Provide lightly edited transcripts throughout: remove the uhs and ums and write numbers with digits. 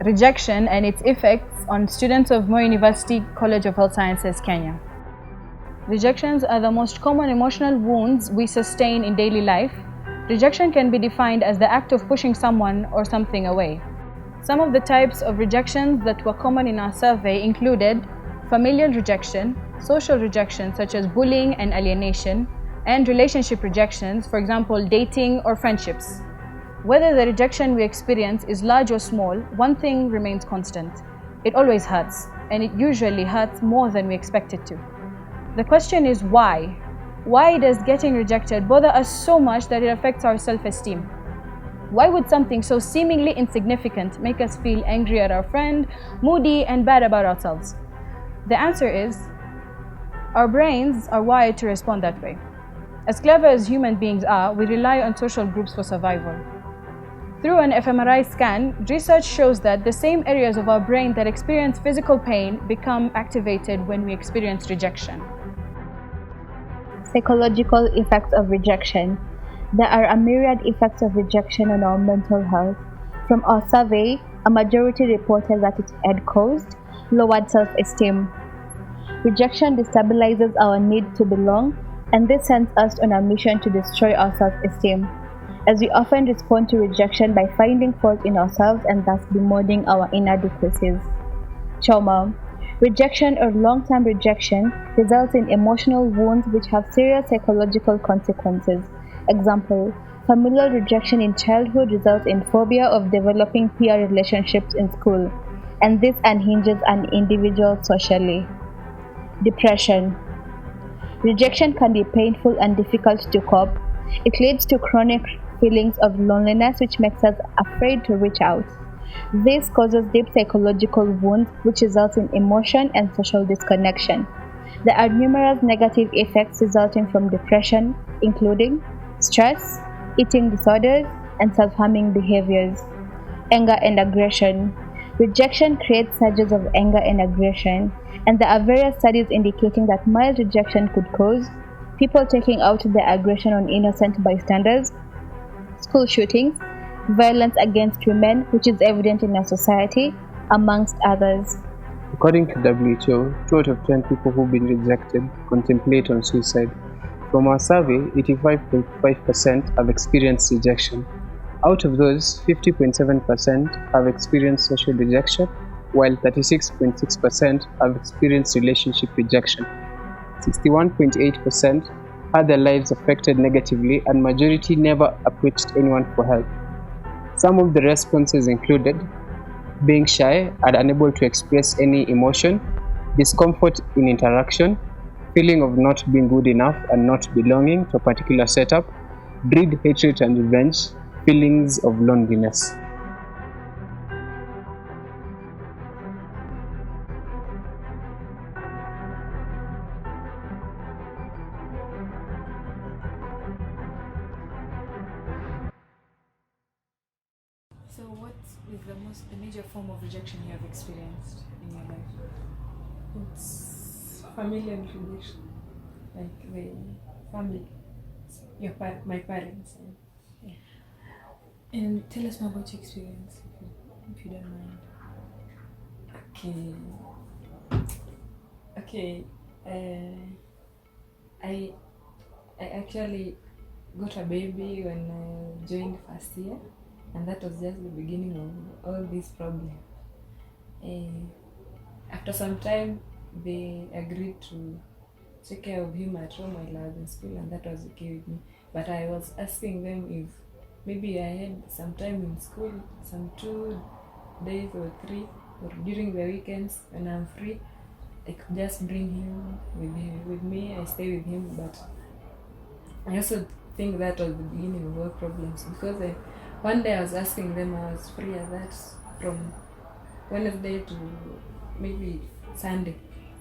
rejection and its effects on students of Moi University College of Health Sciences, Kenya. Rejections are the most common emotional wounds we sustain in daily life. Rejection can be defined as the act of pushing someone or something away. Some of the types of rejections that were common in our survey included familial rejection, social rejection such as bullying and alienation, and relationship rejections, for example, dating or friendships. Whether the rejection we experience is large or small, one thing remains constant. It always hurts, and it usually hurts more than we expect it to. The question is why? Why does getting rejected bother us so much that it affects our self-esteem? Why would something so seemingly insignificant make us feel angry at our friend, moody, and bad about ourselves? The answer is, our brains are wired to respond that way. As clever as human beings are, we rely on social groups for survival. Through an fMRI scan, research shows that the same areas of our brain that experience physical pain become activated when we experience rejection. Psychological effects of rejection. There are a myriad effects of rejection on our mental health. From our survey, a majority reported that it had caused lowered self-esteem. Rejection destabilizes our need to belong, and this sends us on a mission to destroy our self-esteem, as we often respond to rejection by finding fault in ourselves and thus bemoaning our inadequacies. Trauma. Rejection or long-term rejection results in emotional wounds which have serious psychological consequences. Example, familial rejection in childhood results in phobia of developing peer relationships in school, and this unhinges an individual socially. Depression. Rejection can be painful and difficult to cope. It leads to chronic feelings of loneliness which makes us afraid to reach out. This causes deep psychological wounds which result in emotion and social disconnection. There are numerous negative effects resulting from depression, including stress, eating disorders, and self-harming behaviors. Anger and aggression. Rejection creates surges of anger and aggression, and there are various studies indicating that mild rejection could cause people taking out their aggression on innocent bystanders, school shootings, violence against women, which is evident in our society, amongst others. According to WHO, 2 out of 10 people who've been rejected contemplate on suicide. From our survey, 85.5% have experienced rejection. Out of those, 50.7% have experienced social rejection, while 36.6% have experienced relationship rejection. 61.8% had their lives affected negatively, and majority never approached anyone for help. Some of the responses included being shy and unable to express any emotion, discomfort in interaction, feeling of not being good enough and not belonging to a particular setup, dread, hatred, and revenge, feelings of loneliness. So what is the major form of rejection you have experienced in your life? It's familial rejection, like the family, my parents. Yeah. And tell us more about your experience, if you don't mind. Okay. I actually got a baby when I joined first year, and that was just the beginning of all these problems. After some time, they agreed to take care of him at home while I was in school, and that was okay with me. But I was asking them if maybe I had some time in school, some 2 days or 3, or during the weekends when I'm free, I could just bring him with me. I stay with him. But I also think that was the beginning of all problems, because one day I was asking them, I was free as that from Wednesday to maybe Sunday,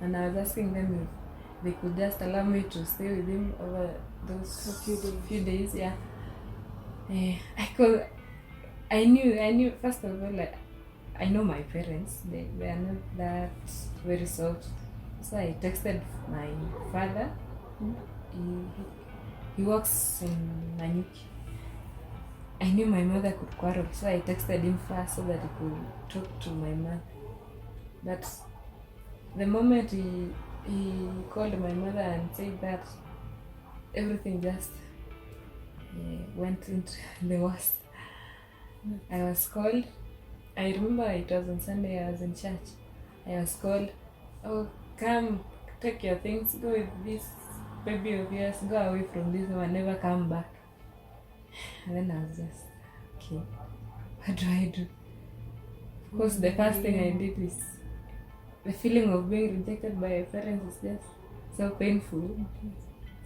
and I was asking them if they could just allow me to stay with him over those few days. Yeah. I knew first of all, like, I know my parents, they are not that very soft. So I texted my father. He works in Nanyuki, I knew my mother could quarrel, so I texted him first so that he could talk to my mother. But the moment he called my mother and said that, everything just went into the worst. I was called. I remember it was on Sunday, I was in church. I was called, oh, come, take your things, go with this baby of yours, go away from this one, never come back. And then I was just, okay, what do I do? Of course, the first thing I did is, the feeling of being rejected by your parents is just so painful.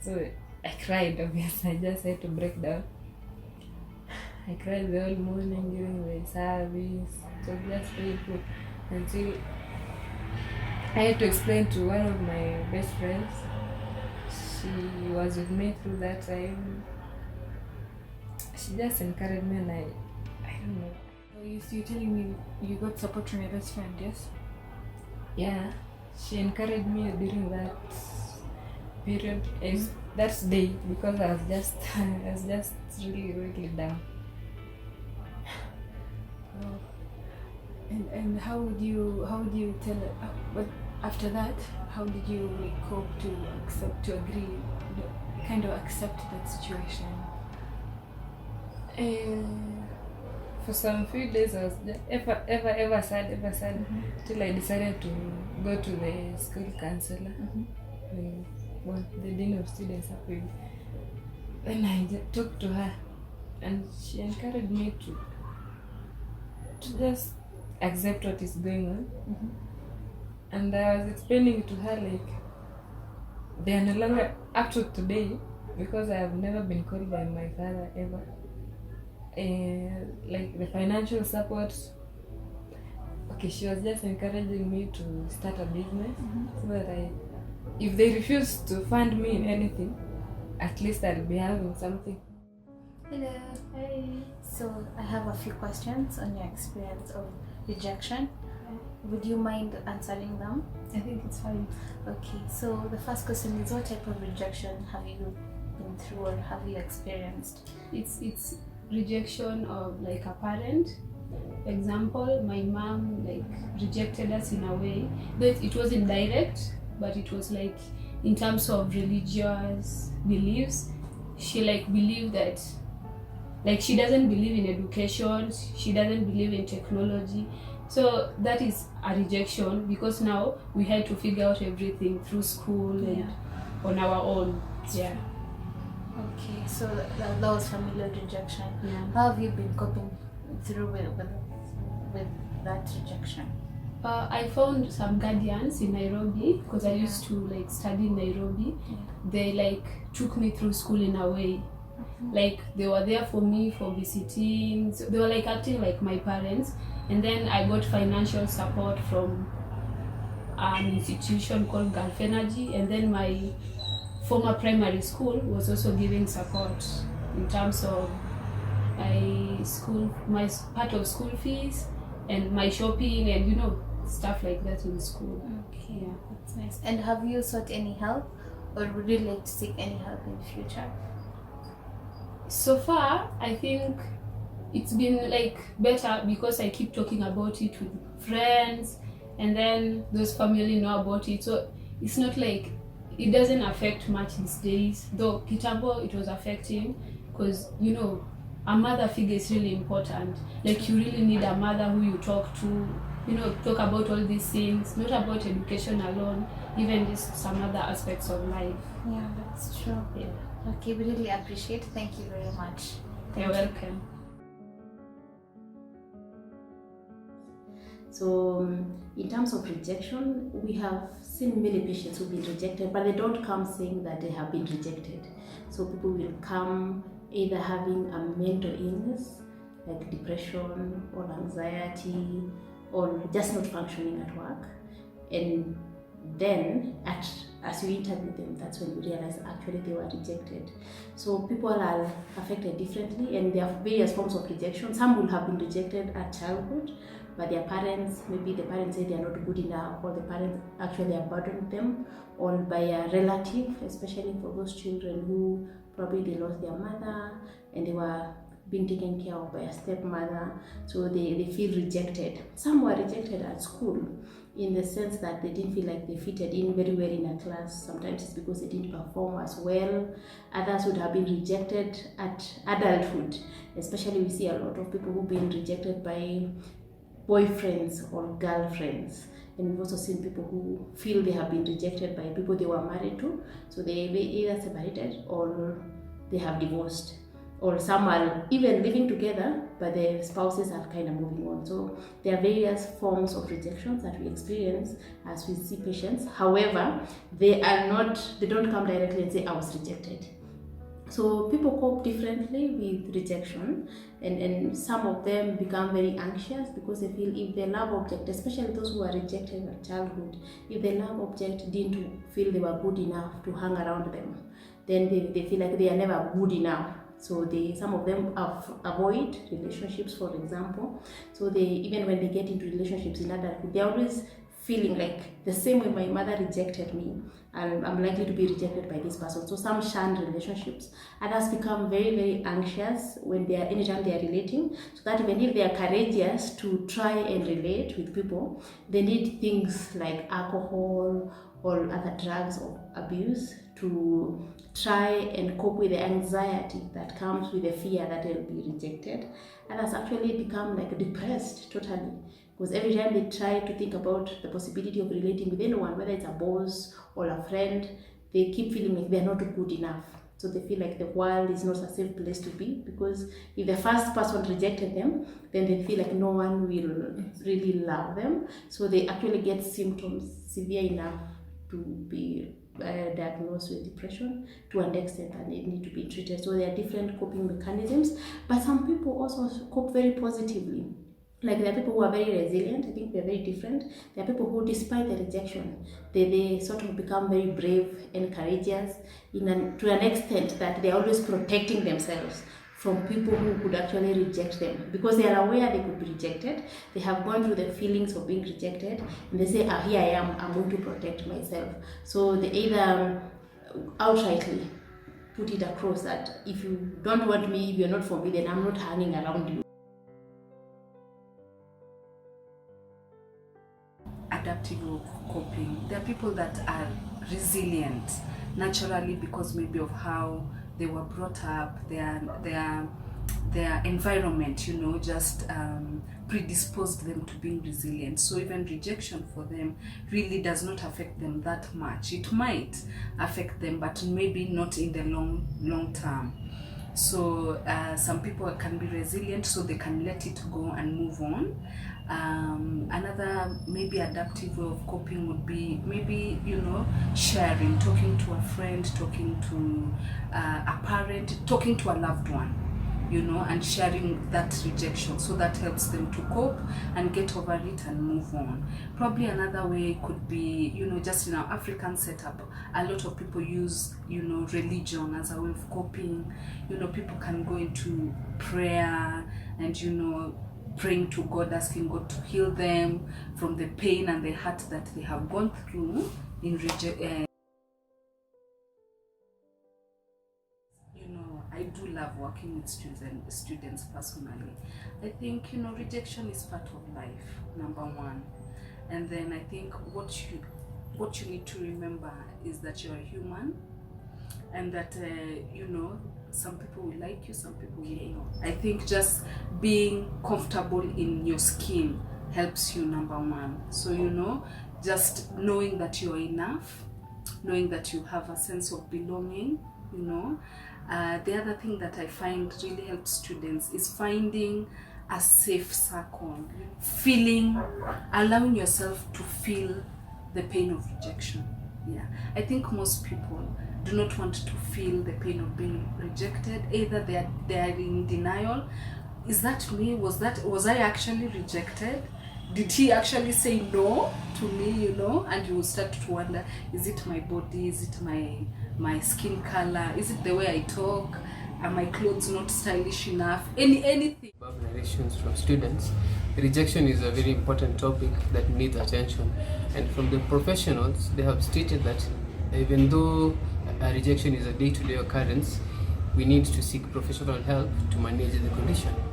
So I cried, obviously, I just had to break down. I cried the whole morning during the service. It was just painful until I had to explain to one of my best friends. She was with me through that time. She just encouraged me, and I don't know. So you're telling me you got support from your best friend, yes? Yeah, she encouraged me during that period, that day, because I was just really, really down. And how would you tell but after that, how did you cope to agree, kind of accept that situation? For some few days I was just ever sad till I decided to go to the school counselor, the dean of students up with. Then I talked to her, and she encouraged me to just accept what is going on. And I was explaining to her, like, they are no longer up to today, because I have never been called by my father ever. Like the financial support, okay, she was just encouraging me to start a business, so that if they refuse to fund me in anything, at least I'll be having something. Hello. Hi. So I have a few questions on your experience of rejection. Would you mind answering them? I think it's fine. Okay, so the first question is, what type of rejection have you been through or have you experienced? It's rejection of like a parent. Example, my mom like rejected us in a way, though it wasn't direct, but it was like in terms of religious beliefs. She like believed that, like, she doesn't believe in education, she doesn't believe in technology. So that is a rejection, because now we had to figure out everything through school and on our own. Yeah. Okay, so that was familial rejection. Yeah. How have you been coping through with that rejection? I found some guardians in Nairobi, because I used to like study in Nairobi. They like took me through school in a way. Like they were there for me for visiting. So they were like acting like my parents. And then I got financial support from an institution called Gulf Energy, and then my former primary school was also giving support in terms of my part of school fees and my shopping and stuff like that in school. Okay, yeah, that's nice. And have you sought any help, or would you like to seek any help in the future? So far, I think it's been like better, because I keep talking about it with friends, and then those family know about it. So it's not like it doesn't affect much these days. Though kitambo it was affecting, because a mother figure is really important. Like you really need a mother who you talk to, talk about all these things, not about education alone, even just some other aspects of life. Yeah, that's true. Yeah. Okay, we really appreciate. Thank you very much. You're welcome. So in terms of rejection, we have seen many patients who've been rejected, but they don't come saying that they have been rejected. So people will come either having a mental illness like depression or anxiety, or just not functioning at work. And then as we interview them, that's when we realize actually they were rejected. So people are affected differently, and there are various forms of rejection. Some will have been rejected at childhood, but their parents, maybe the parents say they are not good enough, or the parents actually abandoned them, or by a relative, especially for those children who probably they lost their mother and they were being taken care of by a stepmother, so they feel rejected. Some were rejected at school in the sense that they didn't feel like they fitted in very well in a class. Sometimes it's because they didn't perform as well. Others would have been rejected at adulthood. Especially we see a lot of people who've been rejected by boyfriends or girlfriends. And we've also seen people who feel they have been rejected by people they were married to. So they either separated or they have divorced. Or some are even living together, but their spouses are kind of moving on. So there are various forms of rejections that we experience as we see patients. However, they don't come directly and say, I was rejected. So people cope differently with rejection, and some of them become very anxious because they feel if their love object, especially those who are rejected in childhood, if their love object didn't feel they were good enough to hang around them, then they feel like they are never good enough. So some of them avoid relationships, for example. So even when they get into relationships in adulthood, they're always feeling like the same way my mother rejected me, and I'm likely to be rejected by this person. So some shun relationships. Others become very, very anxious anytime they are relating, so that even if they are courageous to try and relate with people, they need things like alcohol or other drugs or abuse to try and cope with the anxiety that comes with the fear that they'll be rejected. Others actually become like depressed totally, because every time they try to think about the possibility of relating with anyone, whether it's a boss or a friend, they keep feeling like they're not good enough. So they feel like the world is not a safe place to be, because if the first person rejected them, then they feel like no one will really love them. So they actually get symptoms severe enough to be diagnosed with depression to an extent that they need to be treated. So there are different coping mechanisms, but some people also cope very positively. Like there are people who are very resilient. I think they're very different. There are people who, despite the rejection, they sort of become very brave and courageous to an extent that they're always protecting themselves from people who could actually reject them, because they are aware they could be rejected. They have gone through the feelings of being rejected, and they say, here I am, I'm going to protect myself. So they either outrightly put it across that if you don't want me, if you're not for me, then I'm not hanging around you. Adaptive coping. There are people that are resilient naturally because maybe of how they were brought up, their environment, just predisposed them to being resilient. So even rejection for them really does not affect them that much. It might affect them, but maybe not in the long term. So some people can be resilient, so they can let it go and move on. Another maybe adaptive way of coping would be maybe, sharing, talking to a friend, talking to a parent, talking to a loved one, and sharing that rejection. So that helps them to cope and get over it and move on. Probably another way could be, just in our African setup, a lot of people use, religion as a way of coping. People can go into prayer and, praying to God, asking God to heal them from the pain and the hurt that they have gone through in rejection. I do love working with students personally. I think, rejection is part of life, number one. And then I think what you need to remember is that you're a human, and that, some people will like you, some people will not. I think just being comfortable in your skin helps you, number one. So, just knowing that you're enough, knowing that you have a sense of belonging, The other thing that I find really helps students is finding a safe circle, allowing yourself to feel the pain of rejection. Yeah, I think most people do not want to feel the pain of being rejected. Either they are in denial. Is that me? Was I actually rejected? Did he actually say no to me? And you will start to wonder: is it my body? Is it my skin color? Is it the way I talk? Are my clothes not stylish enough? Anything. Above narrations from students, rejection is a very important topic that needs attention. And from the professionals, they have stated that even though a rejection is a day-to-day occurrence, we need to seek professional help to manage the condition.